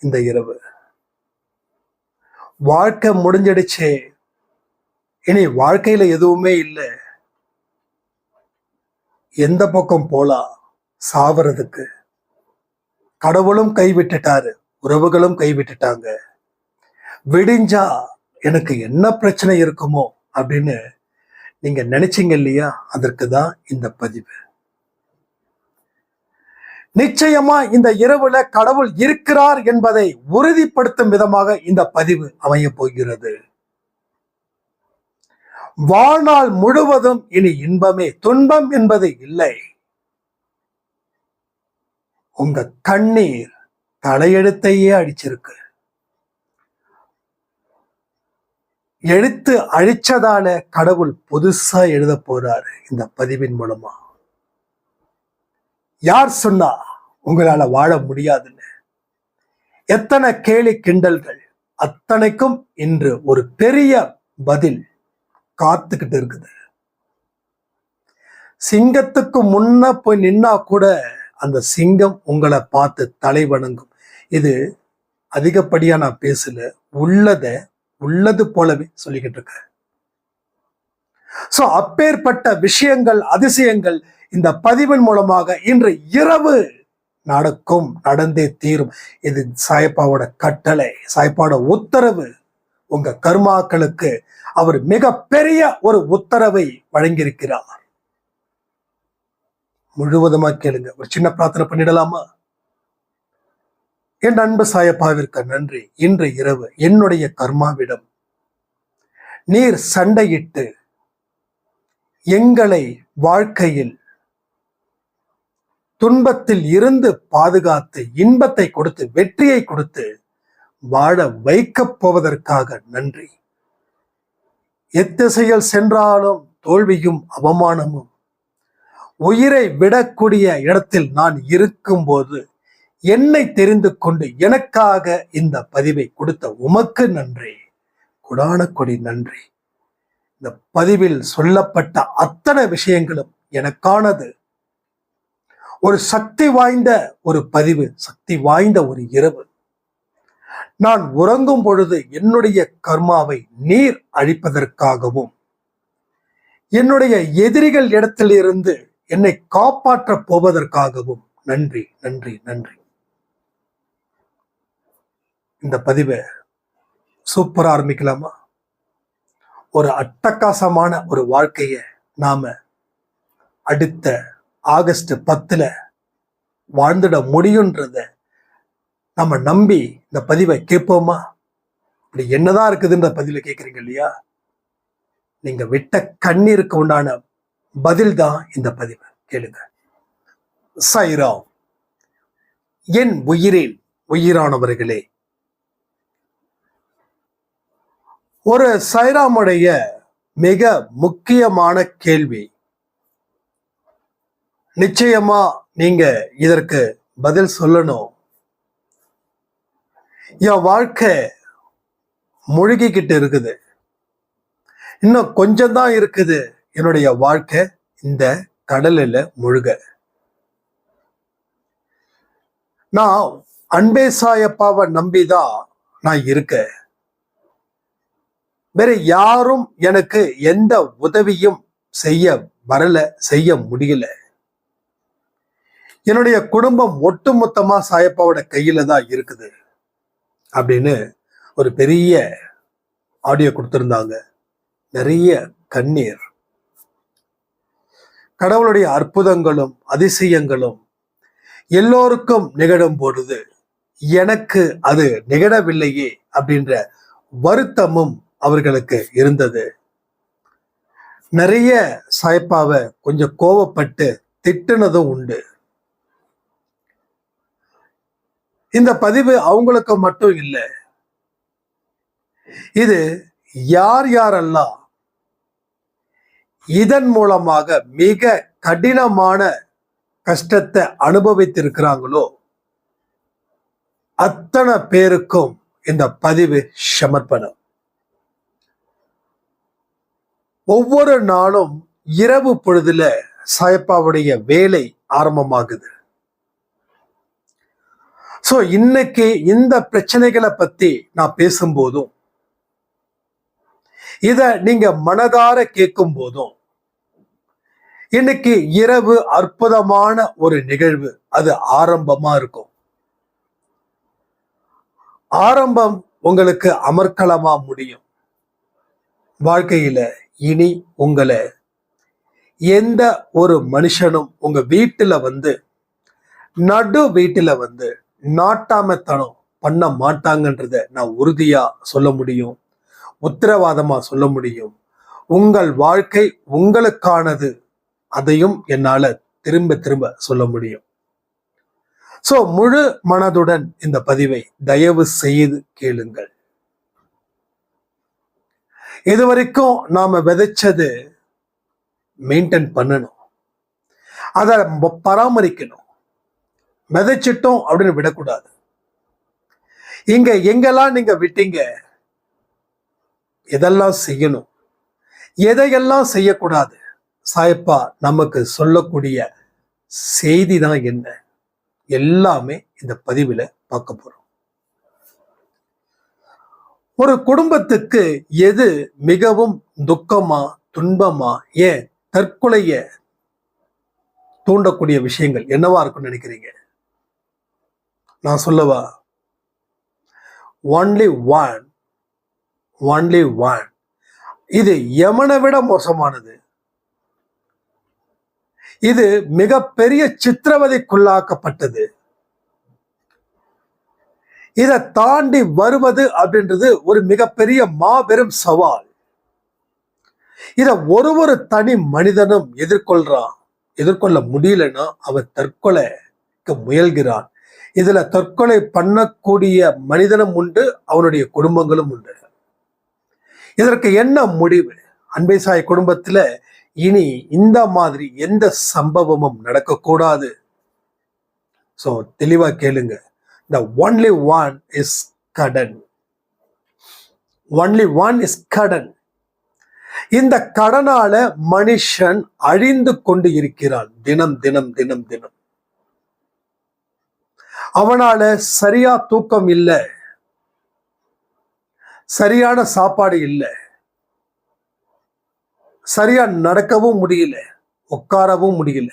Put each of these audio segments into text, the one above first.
இந்த இரவு. வாழ்க்கை முடிஞ்சிடுச்சே, இனி வாழ்க்கையில எதுவுமே இல்லை, எந்த பக்கம் போலாம், சாவறதுக்கு. கடவுளும் கைவிட்டுட்டாரு, உறவுகளும் கைவிட்டுட்டாங்க. விடிஞ்சா எனக்கு என்ன பிரச்சனை இருக்குமோ அப்படின்னு நீங்க நினைச்சீங்க இல்லையா? அதற்கு தான் இந்த பதிவு. நிச்சயமா இந்த இரவுல கடவுள் இருக்கிறார் என்பதை உறுதிப்படுத்தும் விதமாக இந்த பதிவு அமைய போகிறது. வாழ்நாள் முழுவதும் இனி இன்பமே, துன்பம் என்பது இல்லை. உங்க கண்ணீர் தலையெழுத்தையே அடிச்சிருக்கு. எழுத்து அழிச்சதால கடவுள் புதுசா எழுத போறாரு இந்த பதிவின் மூலமா. யார் சொன்னா உங்களால வாழ முடியாதுன்னு? எத்தனை கேலி கிண்டல்கள், அத்தனைக்கும் இன்று ஒரு பெரிய பதில் காத்துக்கிட்டு இருக்குது. சிங்கத்துக்கு முன்ன போய் நின்னா கூட அந்த சிங்கம் உங்களை பார்த்து தலை வணங்கும். இது அதிகப்படியா நான் பேசல, உள்ளது போலவே சொல்லிக்கிட்டு இருக்க. சோ அப்பேற்பட்ட விஷயங்கள், அதிசயங்கள் இந்த பதிவின் மூலமாக இன்று இரவு நடக்கும், நடந்தே தீரும். இது சாயப்பாவோட கட்டளை, சாயப்பாவோட உத்தரவு. உங்க கர்மாக்களுக்கு அவர் மிக பெரிய ஒரு உத்தரவை வழங்கியிருக்கிறார். முழுவதுமா கேளுங்க. ஒரு சின்ன பிரார்த்தனை பண்ணிடலாமா? என் அன்பு சாயப்பாவிற்கு நன்றி. இன்று இரவு என்னுடைய கர்மாவிடம் நீர் சண்டையிட்டு எங்களை வாழ்க்கையில் துன்பத்தில் இருந்து பாதுகாத்து இன்பத்தை கொடுத்து வெற்றியை கொடுத்து வாழ வைக்கப் போவதற்காக நன்றி. எத்திசையில் சென்றாலும் தோல்வியும் அவமானமும் உயிரை விடக்கூடிய இடத்தில் நான் இருக்கும்போது என்னை தெரிந்து கொண்டு எனக்காக இந்த பதிவை கொடுத்த உமக்கு நன்றி, கொடான கொடி நன்றி. இந்த பதிவில் சொல்லப்பட்ட அத்தனை விஷயங்களும் எனக்கானது. ஒரு சக்தி வாய்ந்த ஒரு பதிவு, சக்தி வாய்ந்த ஒரு இரவு. நான் உறங்கும் பொழுது என்னுடைய கர்மாவை நீர் அழிப்பதற்காகவும் என்னுடைய எதிரிகள் இடத்திலிருந்து என்னை காப்பாற்றப் போவதற்காகவும் நன்றி, நன்றி, நன்றி. இந்த பதிவை சூப்பரா ஆரம்பிக்கலாமா? ஒரு அட்டகாசமான ஒரு வாழ்க்கைய நாம அடுத்த ஆகஸ்ட் 10 வாழ்ந்துட முடியுன்றத நம்ம நம்பி இந்த பதிவை கேட்போமா? இப்படி என்னதான் இருக்குதுன்ற பதில கேட்குறீங்க இல்லையா? நீங்க விட்ட கண்ணீருக்கு உண்டான பதில் தான் இந்த பதிவை. கேளுங்க. சாய்ராம். என் உயிரின் உயிரானவர்களே, ஒரு சாய்ராமுடைய மிக முக்கியமான கேள்வி. நிச்சயமா நீங்க இதற்கு பதில் சொல்லணும். என் வாழ்க்கை முழுகிக்கிட்டு இருக்குது, இன்னும் கொஞ்சம் தான் இருக்குது என்னுடைய வாழ்க்கை இந்த கடலில் முழுக. நான் அன்பே சாயப்பாவை நம்பிதான் நான் இருக்கேன். வேற யாரும் எனக்கு எந்த உதவியும் செய்ய வரல, செய்ய முடியல. என்னுடைய குடும்பம் ஒட்டுமொத்தமா சாயப்பாவோட கையில தான் இருக்குது அப்படின்னு ஒரு பெரிய ஆடியோ கொடுத்திருந்தாங்க. நிறைய கண்ணீர். கடவுளுடைய அற்புதங்களும் அதிசயங்களும் எல்லோருக்கும் நிகழும் பொழுது எனக்கு அது நிகழவில்லையே அப்படின்ற வருத்தமும் அவர்களுக்கு இருந்தது. நிறைய சாயப்பாவை கொஞ்சம் கோவப்பட்டு திட்டுனதும் உண்டு. இந்த பதிவு அவங்களுக்கு மட்டும் இல்லை, இது யார் யாரெல்லாம் இதன் மூலமாக மிக கடினமான கஷ்டத்தை அனுபவித்திருக்கிறாங்களோ அத்தனை பேருக்கும் இந்த பதிவு சமர்ப்பணம். ஒவ்வொரு நாளும் இரவு பொழுதுல சாயப்பாவுடைய வேலை ஆரம்பமாகுது. சோ இன்னைக்கு இந்த பிரச்சனைகளை பத்தி நான் பேசும்போதும், இத நீங்க மனதார கேட்கும் போதும், இன்னைக்கு இரவு அற்புதமான ஒரு நிகழ்வு அது ஆரம்பமா இருக்கும். ஆரம்பம் உங்களுக்கு அமர்க்களமா முடியும். வாழ்க்கையில இனி உங்களை எந்த ஒரு மனுஷனும் உங்க வீட்டுல வந்து, நடு வீட்டுல வந்து நாட்டாமத்தனம் பண்ண மாட்டாங்கன்றத நான் உறுதியா சொல்ல முடியும், உத்தரவாதமா சொல்ல முடியும். உங்கள் வாழ்க்கை உங்களுக்கானது, அதையும் என்னால திரும்ப திரும்ப சொல்ல முடியும். சோ முழு மனதுடன் இந்த பதிவை தயவு செய்து கேளுங்கள். இதுவரைக்கும் நாம விதைச்சது மெயின்டைன் பண்ணணும், அதை பராமரிக்கணும். விதைச்சிட்டோம் அப்படின்னு விடக்கூடாது. இங்க எங்கெல்லாம் நீங்க விட்டீங்க, எதெல்லாம் செய்யணும், எதையெல்லாம் செய்யக்கூடாது, சாயப்பா நமக்கு சொல்லக்கூடிய செய்தி தான் என்ன, எல்லாமே இந்த பதிவுல பார்க்க போறோம். ஒரு குடும்பத்துக்கு எது மிகவும் துக்கமா, துன்பமா, ஏன் தற்கொலைய தூண்டக்கூடிய விஷயங்கள் என்னவா இருக்கும்னு நினைக்கிறீங்க? நான் சொல்லவா? Only one. இது யமனை விட மோசமானது. இது மிகப்பெரிய சித்திரவதைக்குள்ளாக்கப்பட்டது. இதை தாண்டி வருவது அப்படின்றது ஒரு மிகப்பெரிய மாபெரும் சவால். இத ஒரு தனி மனிதனும் எதிர்கொள்ள முடியலன்னா அவன் தற்கொலைக்கு முயல்கிறான். இதுல தற்கொலை பண்ணக்கூடிய மனிதனும் உண்டு, அவனுடைய குடும்பங்களும் உண்டு. இதற்கு என்ன முடிவு? அன்பை சாய் குடும்பத்துல இனி இந்த மாதிரி எந்த சம்பவமும் நடக்கக்கூடாது. சோ தெளிவா கேளுங்க. The only one is கடன். Only one is கடன். இந்த கடனால மனுஷன் அழிந்து கொண்டு இருக்கிறான். தினம். அவனால சரியா தூக்கம் இல்லை, சரியான சாப்பாடு இல்லை, சரியா நடக்கவும் முடியல, உட்காரவும் முடியல,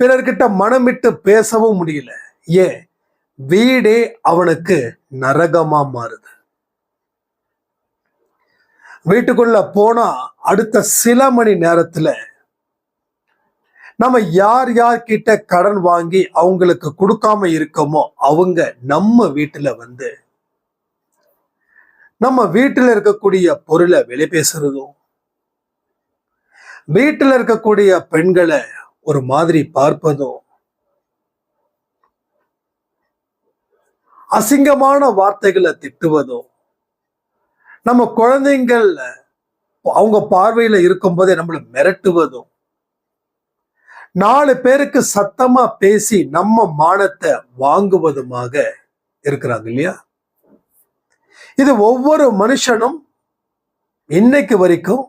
பிறர்கிட்ட மனம் விட்டு பேசவும் முடியல. ஏன்? வீடே அவனுக்கு நரகமா மாறுது. வீட்டுக்குள்ள போனா அடுத்த சில மணி நேரத்துல நம்ம யார் கிட்ட கடன் வாங்கி அவங்களுக்கு கொடுக்காம இருக்கோமோ அவங்க நம்ம வீட்டுல வந்து நம்ம வீட்டுல இருக்கக்கூடிய பொருளை விலை பேசுறதும், வீட்டுல இருக்கக்கூடிய பெண்களை ஒரு மாதிரி பார்ப்பதும், அசிங்கமான வார்த்தைகளை திட்டுவதும், நம்ம குழந்தைங்கள் அவங்க பார்வையில இருக்கும் போதே நம்மளை மிரட்டுவதும், 4 பேருக்கு சத்தமா பேசி நம்ம மானத்தை வாங்குவதுமாக இருக்கிறாங்க இல்லையா? இது ஒவ்வொரு மனுஷனும் இன்னைக்கு வரைக்கும்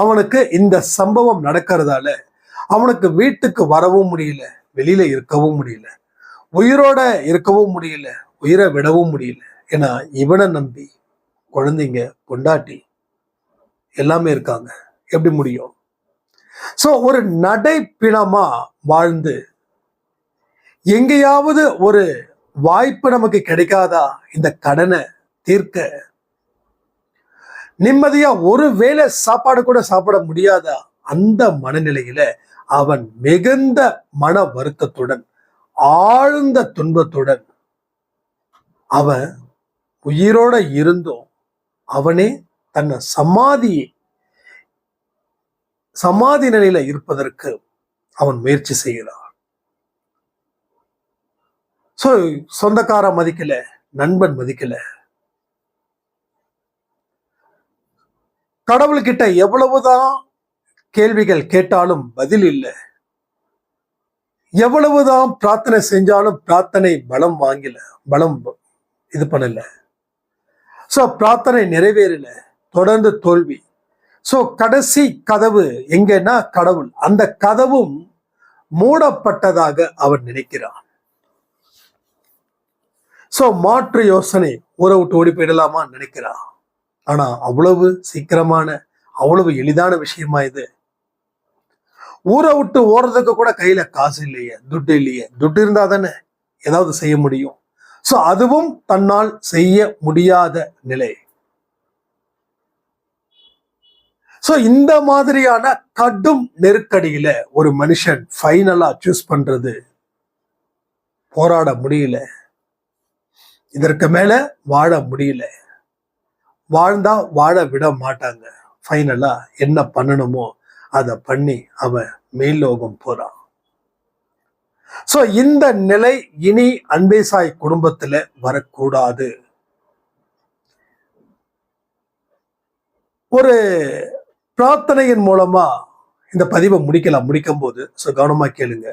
அவனுக்கு இந்த சம்பவம் நடக்கிறதால அவனுக்கு வீட்டுக்கு வரவும் முடியல, வெளியில இருக்கவும் முடியல, உயிரோட இருக்கவும் முடியல, உயிரை விடவும் முடியல. ஏன்னா இவனை நம்பி குழந்தைங்க, பொண்டாட்டி எல்லாமே இருக்காங்க. எப்படி முடியும்? சோ ஒரு நடைப்பிணமா வாழ்ந்து எங்கேயாவது ஒரு வாய்ப்பு நமக்கு கிடைக்காதா இந்த கடனை தீர்க்க? நிம்மதியா ஒரு வேளை சாப்பாடு கூட சாப்பிட முடியாதா? அந்த மனநிலையில அவன் மிகுந்த மன வருத்தத்துடன், ஆழ்ந்த துன்பத்துடன் அவன் உயிரோட இருந்தும் அவனே தன்னை சமாதி நிலையில இருப்பதற்கு அவன் முயற்சி செய்கிறான். சோ சொந்தக்கார மதிக்கல, நண்பன் மதிக்கல, கடவுள்கிட்ட எவ்வளவுதான் கேள்விகள் கேட்டாலும் பதில் இல்லை, எவ்வளவுதான் பிரார்த்தனை செஞ்சாலும் பிரார்த்தனை பலம் இது பண்ணல. சோ பிரார்த்தனை நிறைவேறல, தொடர்ந்து தோல்வி. சோ கடைசி கதவு எங்கன்னா கடவுள். அந்த கதவும் மூடப்பட்டதாக அவன் நினைக்கிறான். சோ மாற்று யோசனை, ஊரை விட்டு ஓடி போயிடலாமா நினைக்கிறான். ஆனா அவ்வளவு சீக்கிரமான, அவ்வளவு எளிதான விஷயமா இது? ஊரை விட்டு ஓடுறதுக்கு கூட கையில காசு இல்லையே, துட்டு இல்லையே. துட்டு இருந்தா தானே ஏதாவது செய்ய முடியும். சோ அதுவும் தன்னால் செய்ய முடியாத நிலை. சோ இந்த மாதிரியான கடும் நெருக்கடியில ஒரு மனுஷன் ஃபைனலா சூஸ் பண்றது, போராட முடியல, இதற்கு மேல வாழ முடியல, வாழ்ந்தா வாழ விட மாட்டாங்க, ஃபைனலா என்ன பண்ணணுமோ அதை பண்ணி அவன் மேல்லோகம் போறான். சோ இந்த நிலை இனி அன்பே சாய் குடும்பத்துல வரக்கூடாது. ஒரு பிரார்த்தனையின் மூலமா இந்த பதிவை முடிக்கும் போது கவனமா கேளுங்க.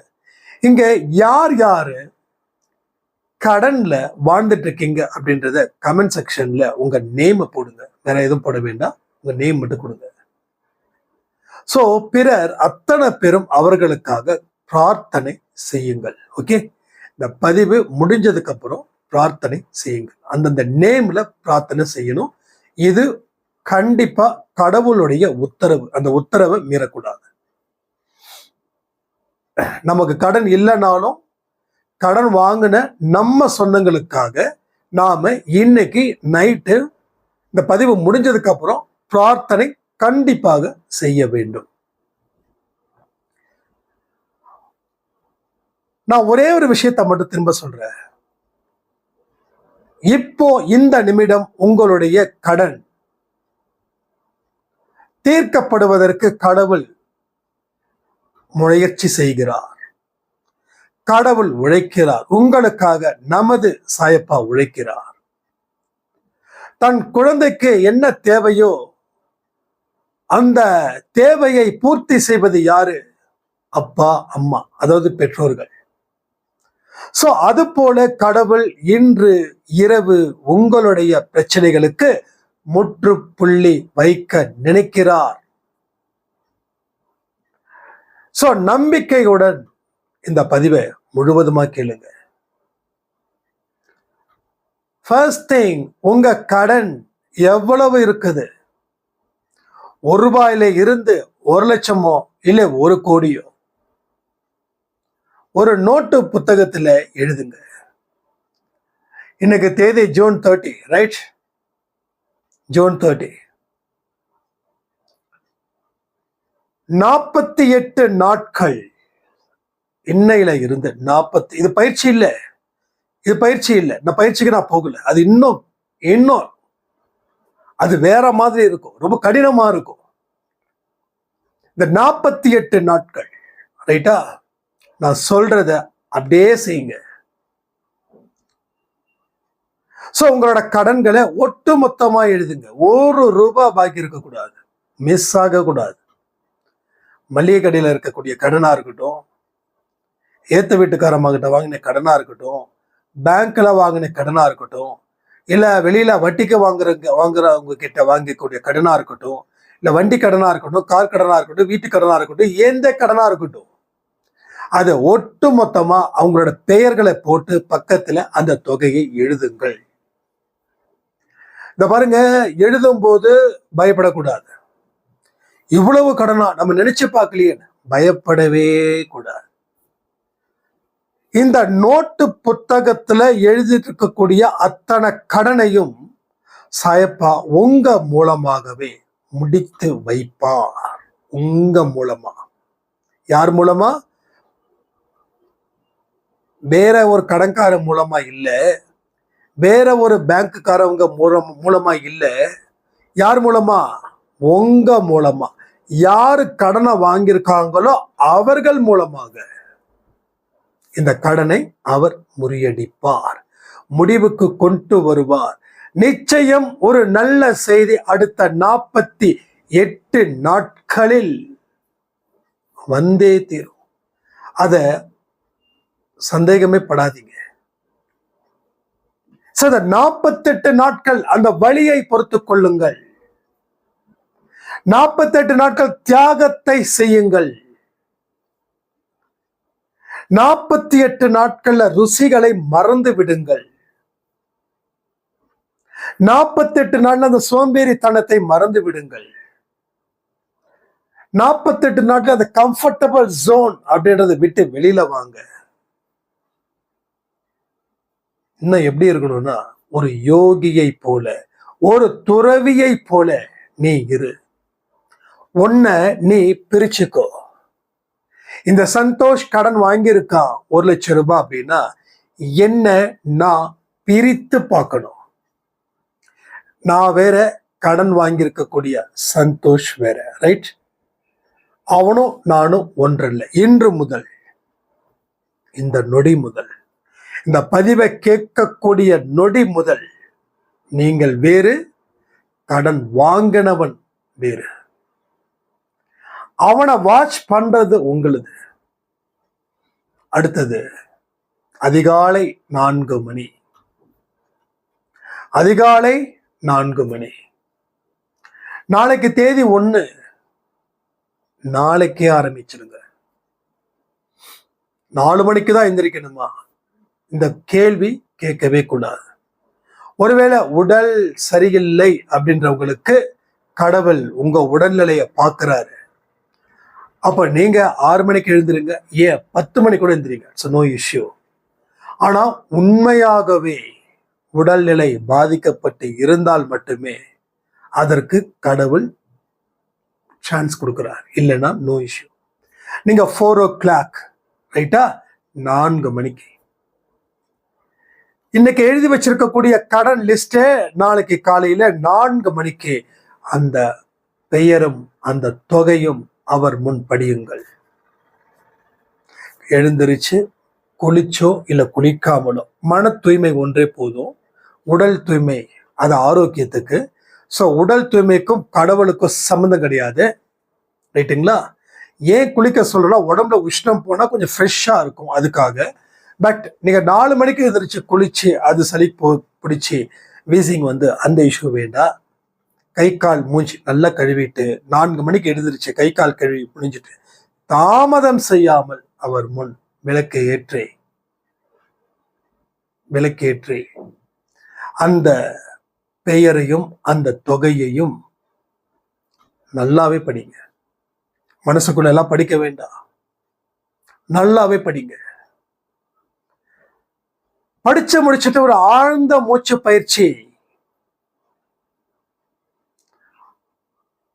இங்க யார் யாரு கடன்ல வாழ்ந்துட்டு இருக்கீங்க அப்படின்றத கமெண்ட் செக்ஷன்ல உங்க நேம் போடுங்க. வேற எதுவும் போட வேண்டாம், உங்க நேம் மட்டும் கொடுங்க. சோ பிறர் அத்தனை பேரும் அவர்களுக்காக பிரார்த்தனை செய்யுங்கள். ஓகே, இந்த பதிவு முடிஞ்சதுக்கு அப்புறம் பிரார்த்தனை செய்யுங்கள். அந்தந்த நேம்ல பிரார்த்தனை செய்யணும். இது கண்டிப்பா கடவுளுடைய உத்தரவு. அந்த உத்தரவை மீறக்கூடாது. நமக்கு கடன் இல்லைனாலும் கடன் வாங்கின நம்ம சொந்தங்களுக்காக நாம இன்னைக்கு நைட்டு இந்த பதிவு முடிஞ்சதுக்கு அப்புறம் பிரார்த்தனை கண்டிப்பாக செய்ய வேண்டும். நான் ஒரே ஒரு விஷயத்தை மட்டும் திரும்ப சொல்றேன். இப்போ இந்த நிமிடம் உங்களுடைய கடன் தீர்க்கப்படுவதற்கு கடவுள் முயற்சி செய்கிறார். கடவுள் உழைக்கிறார். உங்களுக்காக நமது சாயப்பா உழைக்கிறார். தன் குழந்தைக்கு என்ன தேவையோ அந்த தேவையை பூர்த்தி செய்வது யாரு? அப்பா, அம்மா, அதாவது பெற்றோர்கள். சோ அது போல கடவுள் இன்று இரவு உங்களுடைய பிரச்சனைகளுக்கு முற்றுப்புள்ளி வைக்க நினைக்கிறார். சோ நம்பிக்கையுடன் இந்த பதிவை முழுவதுமா கேளுங்க. ஃபர்ஸ்ட் திங், உங்க கடன் எவ்வளவு இருக்குது? 1 ரூபாயில இருந்து 1 லட்சமோ இல்ல 1 கோடியோ ஒரு நோட்டு புத்தகத்துல எழுதுங்க. இன்னைக்கு தேதி ஜூன் 30, ரைட்? ஜூன் 30. 48 நாட்கள் இன்னையில இருந்து 40. இது பயிற்சி இல்லை, இது பயிற்சி இல்லை. நான் பயிற்சிக்கு நான் போகல. அது இன்னும் அது வேற மாதிரி இருக்கும், ரொம்ப கடினமா இருக்கும். இந்த 48 நாட்கள், ரைட்டா? நான் சொல்றத அப்படியே செய்யுங்க. சோ உங்களோட கடன்களை ஒட்டு மொத்தமா எழுதுங்க. 1 ரூபாய் பாக்கி இருக்கக்கூடாது, மிஸ் ஆக கூடாது. மளிகை கடையில இருக்கக்கூடிய கடனா இருக்கட்டும், ஏத்த வீட்டுக்காரம்மாகிட்ட வாங்கின கடனா இருக்கட்டும், பேங்க்ல வாங்கின கடனா இருக்கட்டும், இல்ல வெளியில வட்டிக்கு வாங்குறவங்க கிட்ட வாங்கக்கூடிய கடனா இருக்கட்டும், இல்ல வண்டி கடனா இருக்கட்டும், கார் கடனா இருக்கட்டும், வீட்டு கடனா இருக்கட்டும், எந்த கடனா இருக்கட்டும், அதை ஒட்டு மொத்தமா அவங்களோட பெயர்களை போட்டு பக்கத்துல அந்த தொகையை எழுதுங்கள். இந்த பாருங்க, எழுதும் போது பயப்படக்கூடாது. இவ்வளவு கடனா நம்ம நினைச்சு பார்க்கலையே, பயப்படவே கூடாது. இந்த நோட்டு புத்தகத்துல எழுதிட்டு இருக்கக்கூடிய அத்தனை கடனையும் சாயப்பா உங்க மூலமாகவே முடித்து வைப்பார். உங்க மூலமா. யார் மூலமா? வேற ஒரு கடன்கார மூலமா இல்ல, வேற ஒரு பேங்க்குக்காரவங்க மூலமா இல்ல. யார் மூலமா? உங்க மூலமா. யாரு கடனை வாங்கியிருக்காங்களோ அவர்கள் மூலமாக இந்த கடனை அவர் முறியடிப்பார், முடிவுக்கு கொண்டு வருவார். நிச்சயம் ஒரு நல்ல செய்தி அடுத்த 48 நாட்களில் வந்தே தீரும். அத சந்தேகமே படாதீங்க. 48 நாட்கள் அந்த வழியை பொறுத்து கொள்ளுங்கள். 48 நாட்கள் தியாகத்தை செய்யுங்கள். 48 நாட்கள்ல ருசிகளை மறந்து விடுங்கள். 48 நாள்ல அந்த சோம்பேறித்தனத்தை மறந்து விடுங்கள். 48 நாட்கள் அந்த கம்ஃபர்டபிள் ஜோன் அப்படின்றத விட்டு வெளியில வாங்க. இன்னும் எப்படி இருக்கணும்னா, ஒரு யோகியை போல, ஒரு துறவியை போல நீ இரு. உன்னை நீ பிரிச்சுக்கோ. இந்த சந்தோஷ் கடன் வாங்கியிருக்கான் 1 லட்சம் ரூபாய் அப்படின்னா என்ன நான் பிரித்து பார்க்கணும். நான் வேற, கடன் வாங்கியிருக்கக்கூடிய சந்தோஷ் வேற, ரைட்? அவனும் நானும் ஒன்றல்ல. இன்று முதல், இந்த நொடி முதல், இந்த பதிவை கேட்கக்கூடிய நொடி முதல் நீங்கள் வேறு, கடன் வாங்கினவன் வேறு. அவனை வாட்ச் பண்றது உங்களுது. அடுத்தது அதிகாலை 4 மணி. அதிகாலை 4 மணி. நாளைக்கு தேதி 1. நாளைக்கே ஆரம்பிச்சிருங்க. 4 மணிக்கு தான் எந்திரிக்கணுமா? இந்த கேள்வி கேட்கவே கூடாது. ஒருவேளை உடல் சரியில்லை அப்படின்றவங்களுக்கு கடவுள் உங்க உடல்நிலையை பார்க்கிறாரு. அப்ப நீங்க 6 மணிக்கு எழுந்திருங்க, ஏன் 10 மணி கூட எழுந்திரிங்க, இட்ஸ் நோ இஷ்யூ. ஆனா உண்மையாகவே உடல்நிலை பாதிக்கப்பட்டு இருந்தால் மட்டுமே அதற்கு கடவுள் சான்ஸ் கொடுக்கிறார். இல்லைன்னா நோ இஷ்யூ. நீங்க 4 o'clock, ரைட்டா, 4 மணிக்கு இன்னைக்கு எழுதி வச்சிருக்கக்கூடிய கடன் லிஸ்டே நாளைக்கு காலையில 4 மணிக்கு அந்த பெயரும் அந்த தொகையும் அவர் முன் படியுங்கள். எழுந்திருச்சு குளிச்சோ இல்ல குளிக்காமலோ மன தூய்மை ஒன்றே போதும். உடல் தூய்மை அது ஆரோக்கியத்துக்கு. ஸோ உடல் தூய்மைக்கும் கடவுளுக்கும் சம்மந்தம் கிடையாது, ரைட்டுங்களா? ஏன் குளிக்க சொல்றோம்னா, உடம்புல உஷ்ணம் போனா கொஞ்சம் ஃப்ரெஷ்ஷா இருக்கும், அதுக்காக. பட் நீங்க 4 மணிக்கு எதிர்த்து குளிச்சு அது சளி பிடிச்சி வீசிங் அந்த இஷ்யூ வேண்டாம். கை கால் மூஞ்சி நல்லா கழுவிட்டு 4 மணிக்கு எழுந்திருச்சு கை கால் கழுவி முடிஞ்சிட்டு தாமதம் செய்யாமல் அவர் முன் விளக்கேற்றி அந்த பெயரையும் அந்த தொகையையும் நல்லாவே படிங்க. மனசுக்குள்ள எல்லாம் படிக்க வேண்டாம், நல்லாவே படிங்க. படிச்சு முடிச்சுட்டு ஒரு ஆழ்ந்த மூச்சு பயிற்சி.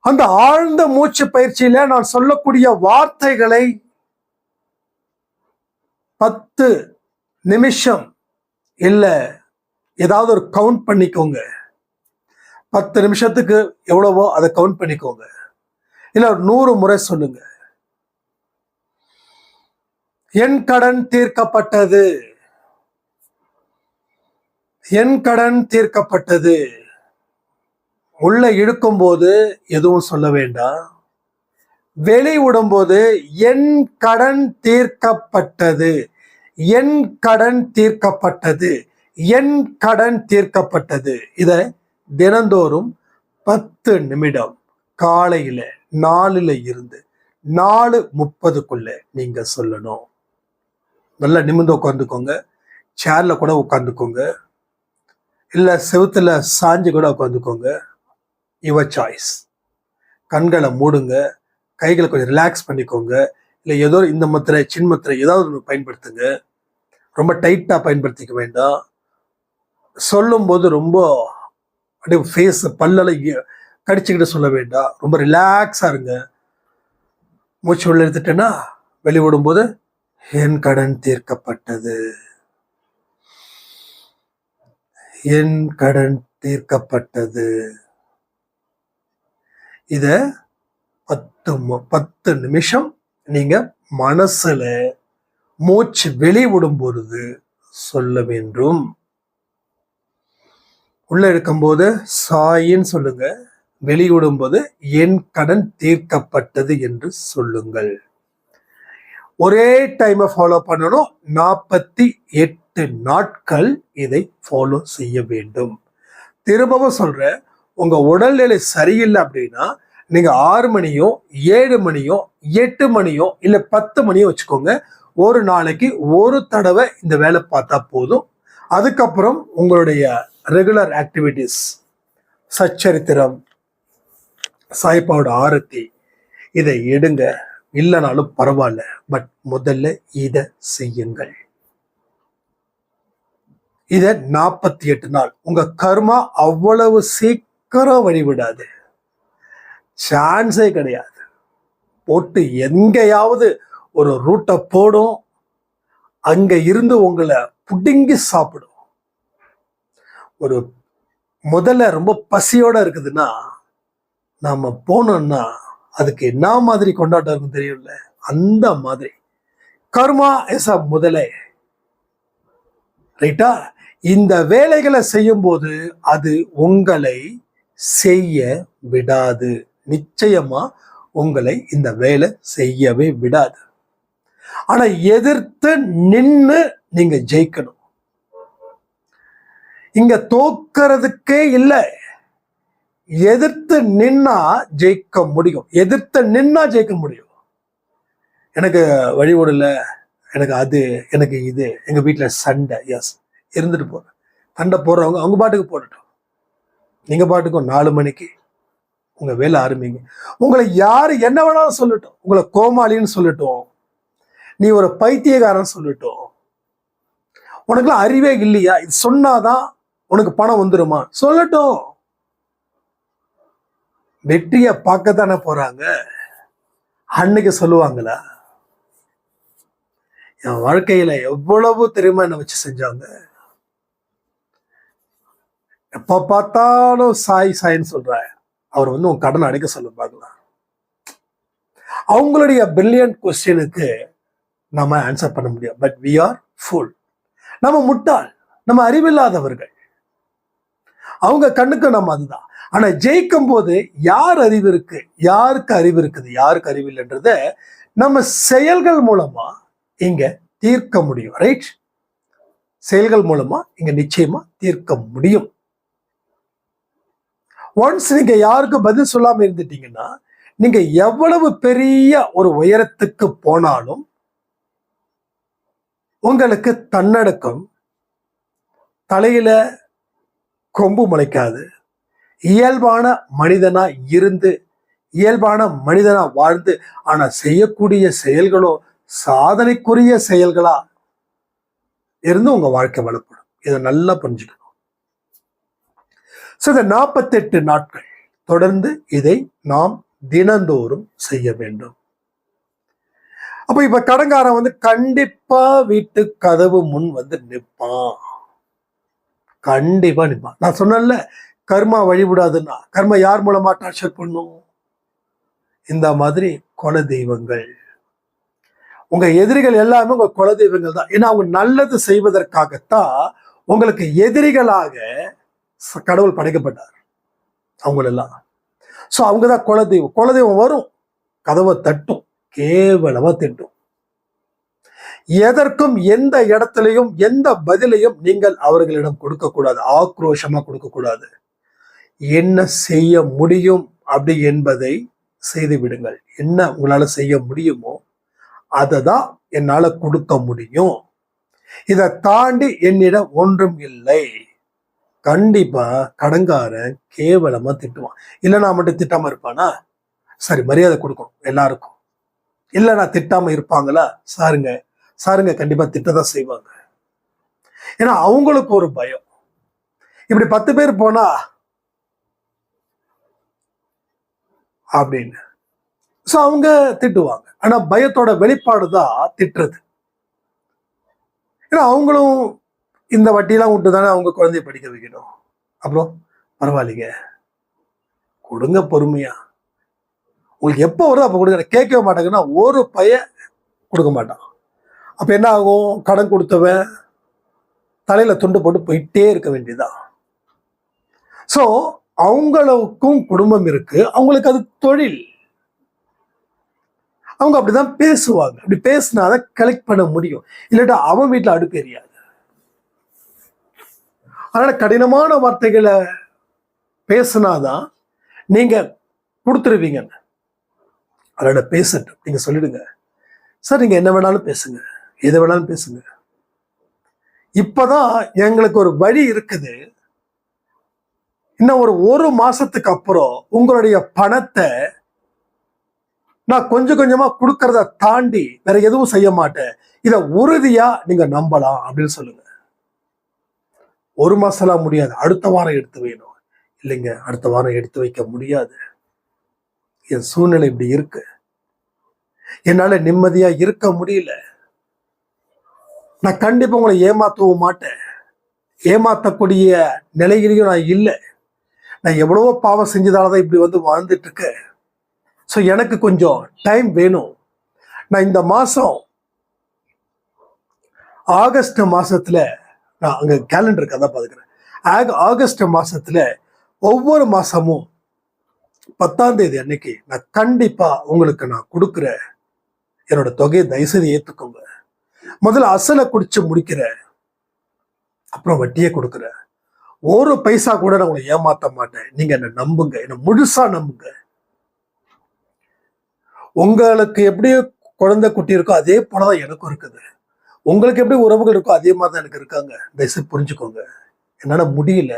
அந்த ஆழ்ந்த மூச்சு பயிற்சியில நான் சொல்லக்கூடிய வார்த்தைகளை 10 நிமிஷம் இல்ல ஏதாவது ஒரு கவுண்ட் பண்ணிக்கோங்க. 10 நிமிஷத்துக்கு எவ்வளவோ அதை கவுண்ட் பண்ணிக்கோங்க. இல்ல ஒரு 100 முறை சொல்லுங்க. என் கடன் தீர்க்கப்பட்டது, என் கடன் தீர்க்கப்பட்டது. உள்ள இழுக்கும் போது எதுவும் சொல்ல வேண்டாம். வெளி விடும்போது என் கடன் தீர்க்கப்பட்டது, என் கடன் தீர்க்கப்பட்டது, என் கடன் தீர்க்கப்பட்டது. இத தினந்தோறும் 10 நிமிடம் காலையில 4ல இருந்து 4:30க்குள்ள நீங்க சொல்லணும். நல்லா நிமிர்ந்து உட்காந்துக்கோங்க. சேர்ல கூட உட்காந்துக்கோங்க, இல்ல செவுத்துல சாஞ்சு கூட உட்காந்துக்கோங்க. Your choice. கண்களை மூடுங்க, கைகளை கொஞ்சம் ரிலாக்ஸ் பண்ணிக்கோங்க. இல்லை ஏதோ இந்த முத்திரை சின்முத்திரை ஏதாவது ஒன்று பயன்படுத்துங்க. ரொம்ப டைட்டா பயன்படுத்திக்க வேண்டாம். சொல்லும் போது ரொம்ப அப்படியே ஃபேஸ் பல்லெல்லாம் கடிச்சுக்கிட்டு சொல்ல வேண்டாம். ரொம்ப ரிலாக்ஸா இருங்க. மூச்சு உள்ள எடுத்துட்டேன்னா வெளிவிடும் போது என் கடன் தீர்க்கப்பட்டது, என் கடன் தீர்க்கப்பட்டது. இத 10 நிமிஷம் நீங்க மனசுல மூச்சு வெளிவிடும் பொழுது சொல்ல வேண்டும். உள்ள இருக்கும்போது சாயின்னு சொல்லுங்க, வெளியிடும் போது என் கடன் தீர்க்கப்பட்டது என்று சொல்லுங்கள். ஒரே டைமை ஃபாலோ பண்ணணும். 48 நாட்கள் இதை ஃபாலோ செய்ய வேண்டும். திரும்பவும் சொல்றேன், உங்க உடல்நிலை சரியில்லை அப்படின்னா நீங்க 6 மணியோ 7 மணியோ 8 மணியோ இல்ல 10 மணியோ வச்சுக்கோங்க. ஒரு நாளைக்கு ஒரு தடவை இந்த வேலை பார்த்தா போதும். அதுக்கப்புறம் உங்களுடைய ரெகுலர் ஆக்டிவிட்டிஸ், சச்சரித்திரம், சாய்பாவோட ஆரத்தி, இதை எடுங்க. இல்லைனாலும் பரவாயில்ல, பட் முதல்ல இதை செய்யுங்கள். இத 48 நாள். உங்க கர்மா அவ்வளவு சீக்கிரம் வழிவிடாது, சான்ஸே கிடையாது. போட்டு எங்கேயாவது ஒரு ரூட்டை போடும், அங்க இருந்து உங்களை புடுங்கி சாப்பிடும். ஒரு முதல்ல ரொம்ப பசியோட இருக்குதுன்னா நாம போனோம்னா அதுக்கு என்ன மாதிரி கொண்டாட்டம் இருக்கும் தெரியும்ல, அந்த மாதிரி கர்மா எஸ் முதலே. ரைட்டா? இந்த வேலைகளை செய்யும் போது அது உங்களை செய்ய விடாது. நிச்சயமா உங்களை இந்த வேலை செய்யவே விடாது. ஆனா எதிர்த்து நின்னு நீங்க ஜெயிக்கணும். இங்க தோக்கிறதுக்கே இல்லை, எதிர்த்து நின்னா ஜெயிக்க முடியும். எதிர்த்து நின்னா ஜெயிக்க முடியும். எனக்கு வழிபடல, எனக்கு அது, எனக்கு இது, எங்க வீட்டுல சண்டை, எஸ் இருந்துட்டு போறேன். சண்டை போடுறவங்க அவங்க பாட்டுக்கு போடட்டும். நீங்க பாட்டுக்கும் 4 மணிக்கு உங்க வேலை ஆரம்பிங்க. உங்களை யாரு என்ன வேணாலும் சொல்லட்டும், உங்களை கோமாளின்னு சொல்லட்டும், நீ ஒரு பைத்தியக்காரன் சொல்லட்டும், உனக்குலாம் அறிவே இல்லையா, இது சொன்னாதான் உனக்கு பணம் வந்துருமா சொல்லட்டும். வெற்றியை பார்க்கத்தானே போறாங்க. அன்னைக்கு சொல்லுவாங்களா என் வாழ்க்கையில எவ்வளவு தெரியுமா என்ன வச்சு செஞ்சாங்க, எப்ப பார்த்தாலும் சாய் சாயின்னு சொல்ற, அவர் உன் கடனை அடைக்க சொல்ல பார்க்கலாம். அவங்களுடைய பிரில்லியன்ட் கொஸ்டினுக்கு நம்ம ஆன்சர் பண்ண முடியும். But we are fool. நம்ம முட்டாள், நம்ம அறிவில்லாதவர்கள். அவங்க கண்ணுக்கு நம்ம அதுதான். ஆனா ஜெயிக்கும் போது யார் அறிவு இருக்கு, யாருக்கு அறிவு இருக்குது, யாருக்கு அறிவு இல்லைன்றத நம்ம செயல்கள் மூலமா இங்க தீர்க்க முடியும். ரைட்? செயல்கள் மூலமா இங்க நிச்சயமா தீர்க்க முடியும். ஒன்ஸ் நீங்க யாருக்கு பதில் சொல்லாம இருந்துட்டீங்கன்னா, நீங்க எவ்வளவு பெரிய ஒரு உயரத்துக்கு போனாலும் உங்களுக்கு தன்னடக்கம், தலையில கொம்பு முளைக்காது. இயல்பான மனிதனா இருந்து, இயல்பான மனிதனா வாழ்ந்து, ஆனா செய்யக்கூடிய செயல்களோ சாதனைக்குரிய செயல்களா இருந்து உங்க வாழ்க்கை வளப்படும். இதை நல்லா புரிஞ்சுக்கணும். இந்த 48 நாட்கள் தொடர்ந்து இதை நாம் தினந்தோறும் செய்ய வேண்டும். அப்ப இப்ப கடங்காரன் கண்டிப்பா வீட்டு கதவு முன் நிற்பான். கண்டிப்பா நிற்பான். நான் சொன்னேன்ல, கர்மா வழிவிடாதுன்னா, கர்மா யார் மூலமா டார்ச்சர் பண்ணும்? இந்த மாதிரி குல தெய்வங்கள். உங்க எதிரிகள் எல்லாமே உங்க குல தெய்வங்கள் தான். ஏன்னா அவங்க நல்லது செய்வதற்காகத்தான் உங்களுக்கு எதிரிகளாக கடவுள் படைக்கப்பட்டார் அவங்களெல்லாம். ஸோ அவங்கதான் குலதெய்வம். குலதெய்வம் வரும், கதவை தட்டும், கேவலமா திட்டும். எதற்கும் எந்த இடத்திலையும் எந்த பதிலையும் நீங்கள் அவர்களிடம் கொடுக்கக்கூடாது, ஆக்ரோஷமா கொடுக்கக்கூடாது. என்ன செய்ய முடியும் அப்படி என்பதை செய்து விடுங்கள். என்ன உங்களால செய்ய முடியுமோ அதை தான் என்னால கொடுக்க முடியும். இதை தாண்டி என்னிடம் ஒன்றும் இல்லை. கண்டிப்பா கடங்காரன் கேவலமா திட்டுவான். இல்லை நான் மட்டும் திட்டாம இருப்பானா? சரி, மரியாதை கொடுக்கணும் எல்லாருக்கும். இல்லை நான் திட்டாம இருப்பாங்களா? சாருங்க சாருங்க கண்டிப்பா திட்டதான் செய்வாங்க. ஏன்னா அவங்களுக்கு ஒரு பயம். இப்படி 10 பேர் போனா அப்படின்னு ஸோ அவங்க திட்டுவாங்க. ஆனா பயத்தோட வெளிப்பாடு தான் திட்டுறது. ஏன்னா அவங்களும் இந்த வட்டியெல்லாம் விட்டு தானே அவங்க குழந்தைய படிக்க வைக்கணும். அப்புறம் பரவாயில்லைங்க, கொடுங்க பொறுமையா, உங்களுக்கு எப்போ வருதோ அப்போ கொடுங்க. கேட்கவே மாட்டாங்கன்னா ஒரு கொடுக்க மாட்டான். அப்ப என்ன ஆகும்? கடன் கொடுத்தவன் தலையில துண்டு போட்டு போயிட்டே இருக்க வேண்டியதான். ஸோ அவங்களுக்கும் குடும்பம் இருக்கு, அவங்களுக்கு அது தொழில். அவங்க அப்படிதான் பேசுவாங்க. அப்படி பேசினாதான் கலெக்ட் பண்ண முடியும். இல்லாட்டா அவன் வீட்டுல அடுப்பு எரியாது. அதனால கடினமான வார்த்தைகளை பேசினாதான் நீங்க கொடுத்துருவீங்க. அதோட பேசட்டும், நீங்க சொல்லிடுங்க, சார் நீங்க என்ன வேணாலும் பேசுங்க, எது வேணாலும் பேசுங்க. இப்பதான் எங்களுக்கு ஒரு வழி இருக்குது. இன்னும் ஒரு மாசத்துக்கு அப்புறம் உங்களுடைய பணத்தை நான் கொஞ்சம் கொஞ்சமா கொடுக்கறத தாண்டி வேற எதுவும் செய்ய மாட்டேன், இதை உறுதியா நீங்க நம்பலாம் அப்படின்னு சொல்லுங்க. 1 மாசம்லாம் முடியாது, அடுத்த வாரம் எடுத்து வைக்கணும். இல்லைங்க, அடுத்த வாரம் எடுத்து வைக்க முடியாது, என் சூழ்நிலை இப்படி இருக்கு, என்னால நிம்மதியா இருக்க முடியல. நான் கண்டிப்பா உங்களை ஏமாத்தவும் மாட்டேன், ஏமாத்தக்கூடிய நிலையிலையும் நான் இல்லை. நான் எவ்வளவோ பாவம் செஞ்சதாலதான் இப்படி வாழ்ந்துட்டு இருக்கேன். ஸோ எனக்கு கொஞ்சம் டைம் வேணும். நான் இந்த மாசம் ஆகஸ்ட் மாசத்துல, நான் அங்க கேலண்டருக்கு அதான் பாத்துக்கிறேன், ஆகஸ்ட் மாசத்துல ஒவ்வொரு மாசமும் 10ஆம் தேதி அன்னைக்கு நான் கண்டிப்பா உங்களுக்கு நான் கொடுக்குற என்னோட தொகையை தயவுசெய்து ஏத்துக்கோங்க. முதல்ல அசலை குடிச்சு முடிக்கிறேன், அப்புறம் வட்டியை கொடுக்குறேன். ஒரு பைசா கூட நான் உங்களை ஏமாத்த மாட்டேன். நீங்க என்ன நம்புங்க, என்ன முழுசா நம்புங்க. உங்களுக்கு எப்படி குழந்தை குட்டி இருக்கோ அதே போலதான் எனக்கும் இருக்குது. உங்களுக்கு எப்படி உறவுகள் இருக்கோ அதே மாதிரிதான் எனக்கு இருக்காங்க. தயவுசெய்து புரிஞ்சுக்கோங்க. என்னால முடியல,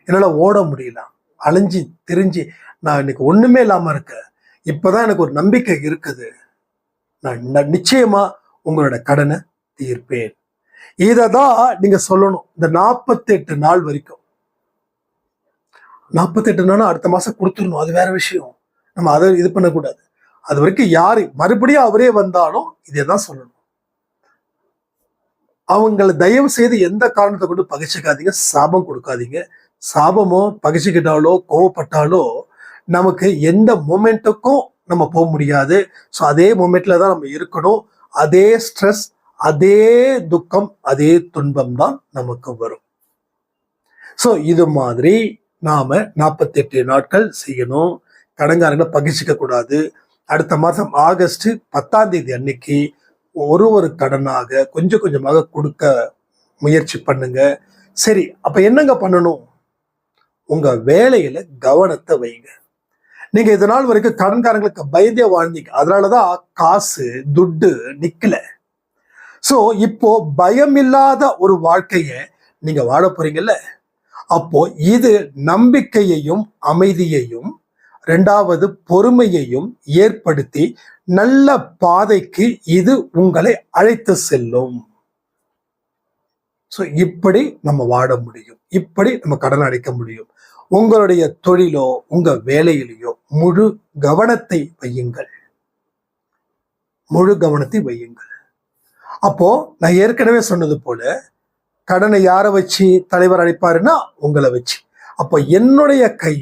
என்னால ஓட முடியல, அலைஞ்சி திரிஞ்சு நான் இன்னைக்கு ஒண்ணுமே இல்லாம இருக்கேன். இப்பதான் எனக்கு ஒரு நம்பிக்கை இருக்குது. நான் நிச்சயமா உங்களோட கடனை தீர்ப்பேன். இததான் நீங்க சொல்லணும் இந்த 48 நாள் வரைக்கும். 48 நாள் அடுத்த மாசம் கொடுத்துடணும், அது வேற விஷயம். நம்ம அதை இது பண்ணக்கூடாது. அது வரைக்கும் யாரு மறுபடியும் அவரே வந்தாலும் இதே தான் சொல்லணும். அவங்களை தயவு செய்து எந்த காரணத்தை கொண்டு பகிச்சுக்காதீங்க, சாபம் கொடுக்காதீங்க. சாபமோ பகிச்சுக்கிட்டாலோ கோவப்பட்டாலோ நமக்கு எந்த மொமெண்ட்டுக்கும் நம்ம போக முடியாது. ஸோ அதே மொமெண்ட்ல தான் நம்ம இருக்கணும். அதே ஸ்ட்ரெஸ், அதே துக்கம், அதே துன்பம் தான் நமக்கு வரும். ஸோ இது மாதிரி நாம 48 நாட்கள் செய்யணும். கடன்காரங்களை பகிச்சிக்க கூடாது. அடுத்த மாதம் ஆகஸ்ட் 10ஆம் தேதி அன்னைக்கு ஒரு கடனாக கொஞ்சம் கொஞ்சமாக கொடுக்க முயற்சி பண்ணுங்க. சரி, அப்ப என்னங்க பண்ணணும்? உங்க வேலையில கவனத்தை வைங்க. நீங்க இது நாள் வரைக்கும் கடன்காரங்களுக்கு பயந்தே வாழ்ந்தீங்க, அதனாலதான் காசு துட்டு நிக்கல. சோ இப்போ பயம் இல்லாத ஒரு வாழ்க்கைய நீங்க வாழ போறீங்கல்ல, அப்போ இது நம்பிக்கையையும் அமைதியையும் 2வது பொறுமையையும் ஏற்படுத்தி நல்ல பாதைக்கு இது உங்களை அழைத்து செல்லும். ஸோ இப்படி நம்ம வாழ முடியும், இப்படி நம்ம கடன் அடைக்க முடியும். உங்களுடைய தொழிலோ உங்க வேலையிலேயோ முழு கவனத்தை வையுங்கள், முழு கவனத்தை வையுங்கள். அப்போ நான் ஏற்கனவே சொன்னது போல கடனை யாரை வச்சு தலைவர் அழைப்பாருன்னா உங்களை வச்சு. அப்போ என்னுடைய கை,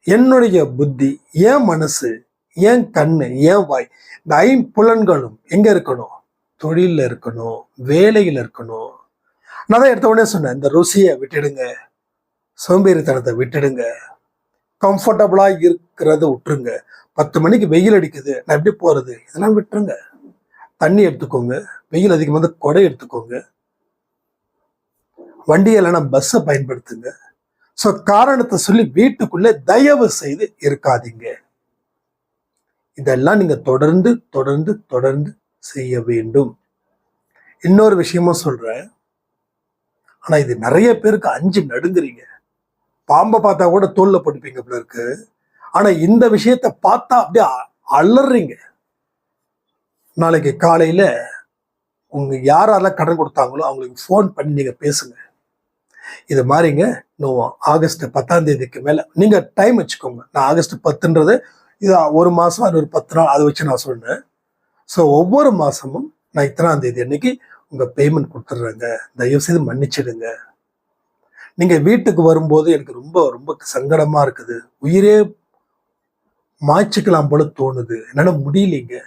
என்னுடைய புத்தி, என் மனசு, என் கண்ணு, என் வாய், இந்த 5 புலன்களும் எங்க இருக்கணும்? தொழில இருக்கணும், வேலையில இருக்கணும். நான் தான் எடுத்த உடனே சொன்னேன், இந்த ருசியை விட்டுடுங்க, சோம்பேறித்தனத்தை விட்டுடுங்க, கம்ஃபர்டபுளா இருக்கிறத விட்டுருங்க. 10 மணிக்கு வெயில் அடிக்குது, நான் எப்படி போறது? இதெல்லாம் விட்டுருங்க. தண்ணி எடுத்துக்கோங்க, வெயில் அதிகமாக கொடை எடுத்துக்கோங்க, வண்டியில பஸ்ஸை பயன்படுத்துங்க. ஸோ காரணத்தை சொல்லி வீட்டுக்குள்ளே தயவு செய்து இருக்காதீங்க. இதெல்லாம் நீங்க தொடர்ந்து தொடர்ந்து தொடர்ந்து செய்ய வேண்டும். இன்னொரு விஷயமும் சொல்றேன், ஆனா இது நிறைய பேருக்கு அஞ்சு நடுங்குறீங்க. பாம்பை பார்த்தா கூட தோல்ல போட்டுப்பீங்க போல இருக்கு. ஆனா இந்த விஷயத்த பார்த்தா அப்படியே அலறீங்க. நாளைக்கு காலையில உங்க யாரெல்லாம் கடன் கொடுத்தாங்களோ அவங்களுக்கு ஃபோன் பண்ணி நீங்க பேசுங்க. இது மாதிரிங்க, இன்னும் ஆகஸ்ட் 10ஆம் தேதிக்கு மேல நீங்க டைம் வச்சுக்கோங்க. நான் ஆகஸ்ட் 10ன்றது இது 1 மாசம், அது ஒரு 10 நாள், அதை வச்சு நான் சொன்னேன். ஸோ ஒவ்வொரு மாசமும் நான் இத்தனாம் தேதி அன்னைக்கு உங்க பேமெண்ட் கொடுத்துட்றேங்க, தயவு செய்து மன்னிச்சிடுங்க. நீங்க வீட்டுக்கு வரும்போது எனக்கு ரொம்ப ரொம்ப சங்கடமா இருக்குது, உயிரே மாய்ச்சிக்கலாம் போல தோணுது, என்னால முடியலைங்க,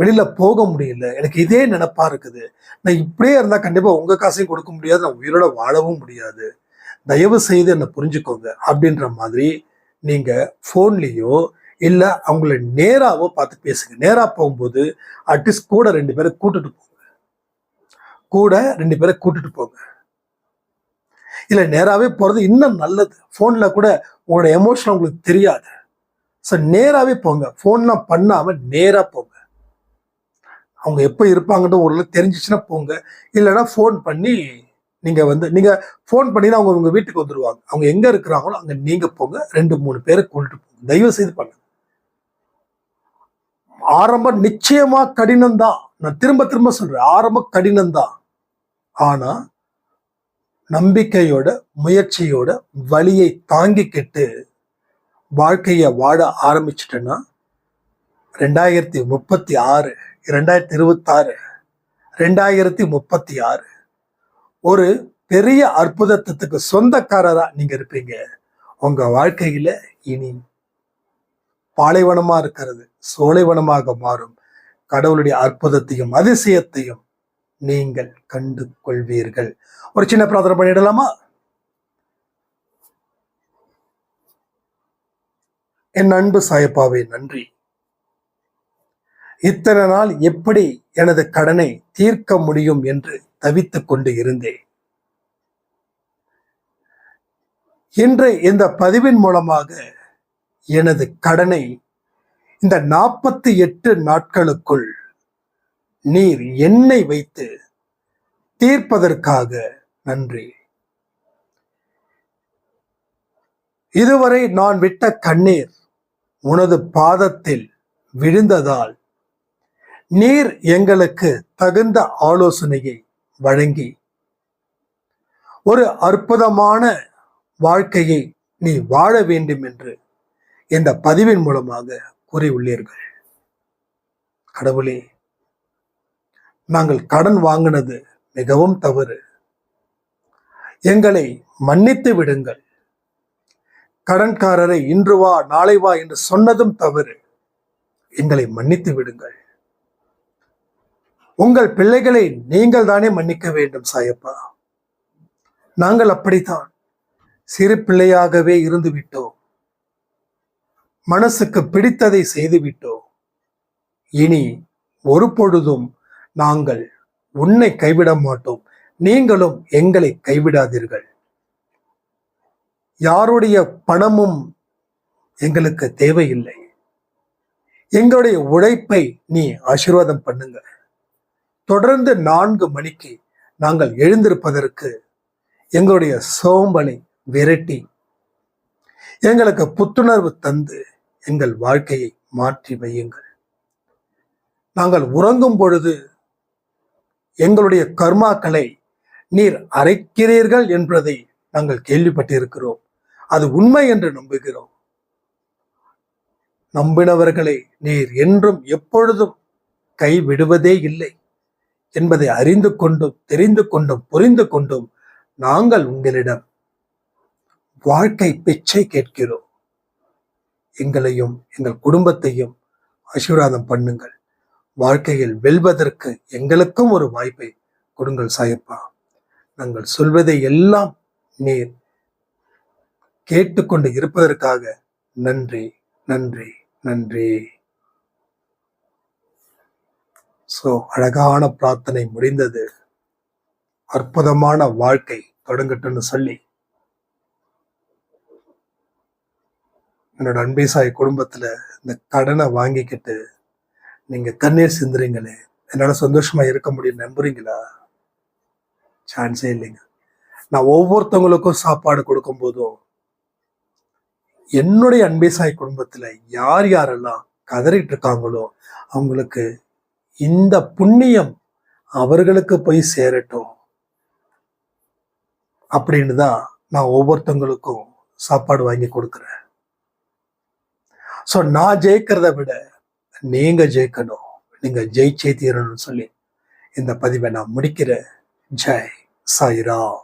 வெளியில போக முடியல, எனக்கு இதே நினைப்பா இருக்குது, நான் இப்படியே இருந்தா கண்டிப்பா உங்க காசையும் கொடுக்க முடியாது, நான் உயிரோட வாழவும் முடியாது, தயவு செய்து என்னை புரிஞ்சுக்கோங்க அப்படின்ற மாதிரி நீங்க போன்லயோ இல்ல அவங்கள நேராவோ பார்த்து பேசுங்க. நேரா போகும்போது அட்லீஸ்ட் கூட 2 பேரை கூட்டிட்டு போங்க, கூட 2 பேரை கூட்டிட்டு போங்க. இல்ல நேராவே போறது இன்னும் நல்லது. போன்ல கூட உங்களோட எமோஷன் உங்களுக்கு தெரியாது. ஸோ நேராவே போங்க, போன்லாம் பண்ணாம நேரா போங்க. அவங்க எப்போ இருப்பாங்கன்னு ஓரளவு தெரிஞ்சிச்சுன்னா போங்க. இல்லைன்னா ஃபோன் பண்ணி நீங்க ஃபோன் பண்ணினா அவங்க உங்க வீட்டுக்கு வந்துருவாங்க. அவங்க எங்க இருக்கிறாங்களோ அங்க நீங்க போங்க. 2-3 பேரை கூட்டிட்டு போங்க. தயவு செய்து பண்ணுங்க. ஆரம்பம் நிச்சயமா கடினம் தான். நான் திரும்ப திரும்ப சொல்றேன், ஆரம்பம் கடினம் தான். ஆனா நம்பிக்கையோட, முயற்சியோட, வலியை தாங்கிக்கிட்டு வாழ்க்கைய வாழ ஆரம்பிச்சுட்டேன்னா 2036, 2026, 2036 ஒரு பெரிய அற்புதத்துக்கு சொந்தக்காரரா நீங்க இருப்பீங்க. உங்க வாழ்க்கையில இனி பாலைவனமா இருக்கிறது சோலைவனமாக மாறும். கடவுளுடைய அற்புதத்தையும் அதிசயத்தையும் நீங்கள் கண்டு கொள்வீர்கள். ஒரு சின்ன பிரார்த்தனை பண்ணிடலாமா? என் அன்பு சாயப்பாவே நன்றி. இத்தனை நாள் எப்படி எனது கடனை தீர்க்க முடியும் என்று தவித்துக் கொண்டு இருந்தேன். இன்று இந்த பதிவின் மூலமாக எனது கடனை இந்த 48 நாட்களுக்குள் நீர் என்னை வைத்து தீர்ப்பதற்காக நன்றி. இதுவரை நான் விட்ட கண்ணீர் உனது பாதத்தில் விழுந்ததால் நீர் எங்களுக்கு தகுந்த ஆலோசனையை வழங்கி ஒரு அற்புதமான வாழ்க்கையை நீ வாழ வேண்டும் என்று இந்த பதிவின் மூலமாக கூறியுள்ளீர்கள். கடவுளே, நாங்கள் கடன் வாங்கினது மிகவும் தவறு. எங்களை மன்னித்து விடுங்கள். கடன்காரரை இன்று வா நாளை வா என்று சொன்னதும் தவறு. எங்களை மன்னித்து விடுங்கள். உங்கள் பிள்ளைகளை நீங்கள் தானே மன்னிக்க வேண்டும் சாயப்பா. நாங்கள் அப்படித்தான் சிறு பிள்ளையாகவே இருந்து விட்டோம். மனசுக்கு பிடித்ததை செய்து விட்டோம். இனி ஒரு பொழுதும் நாங்கள் உன்னை கைவிட மாட்டோம். நீங்களும் எங்களை கைவிடாதீர்கள். யாருடைய பணமும் எங்களுக்கு தேவையில்லை. எங்களுடைய உழைப்பை நீ ஆசீர்வாதம் பண்ணுங்க. தொடர்ந்து 4 மணிக்கு நாங்கள் எழுந்திருப்பதற்கு எங்களுடைய சோம்பலை விரட்டி எங்களுக்கு புத்துணர்வு தந்து எங்கள் வாழ்க்கையை மாற்றி வையுங்கள். நாங்கள் உறங்கும் பொழுது எங்களுடைய கர்மாக்களை நீர் அரைக்கிறீர்கள் என்பதை நாங்கள் கேள்விப்பட்டிருக்கிறோம். அது உண்மை என்று நம்புகிறோம். நம்பினவர்களை நீர் என்றும் எப்பொழுதும் கைவிடுவதே இல்லை என்பதை அறிந்து கொண்டும் தெரிந்து கொண்டும் புரிந்து கொண்டும் நாங்கள் உங்களிடம் வாழ்க்கை பிச்சை கேட்கிறோம். எங்களையும் எங்கள் குடும்பத்தையும் ஆசீர்வாதம் பண்ணுங்கள். வாழ்க்கையில் வெல்வதற்கு எங்களுக்கும் ஒரு வாய்ப்பை கொடுங்கள் சாயப்பா. நாங்கள் சொல்வதை எல்லாம் நீர் கேட்டுக்கொண்டு இருப்பதற்காக நன்றி, நன்றி, நன்றி. அழகான பிரார்த்தனை முடிந்தது. அற்புதமான வாழ்க்கை தொடங்கட்டும்னு சொல்லி என்னோட அன்பேசாய் குடும்பத்துல இந்த கடனை வாங்கிக்கிட்டு நீங்க கண்ணீர் சிந்துறீங்களே, என்னால சந்தோஷமா இருக்க முடியும் நம்புறீங்களா? சான்ஸே இல்லைங்க. நான் ஒவ்வொருத்தவங்களுக்கும் சாப்பாடு கொடுக்கும் போதும் என்னுடைய அன்பேசாய் குடும்பத்துல யார் யாரெல்லாம் கதறிட்டு இருக்காங்களோ அவங்களுக்கு இந்த புண்ணியம் அவர்களுக்கு போய் சேரட்டும் அப்படின்னு தான் நான் ஒவ்வொருத்தவங்களுக்கும் சாப்பாடு வாங்கி கொடுக்குறேன். நான் ஜெயிக்கிறத விட நீங்க ஜெயிக்கணும், நீங்க ஜெயிச்சே தீரணும்னு சொல்லி இந்த பதிவை நான் முடிக்கிறேன். ஜெய் சாய்ராம்.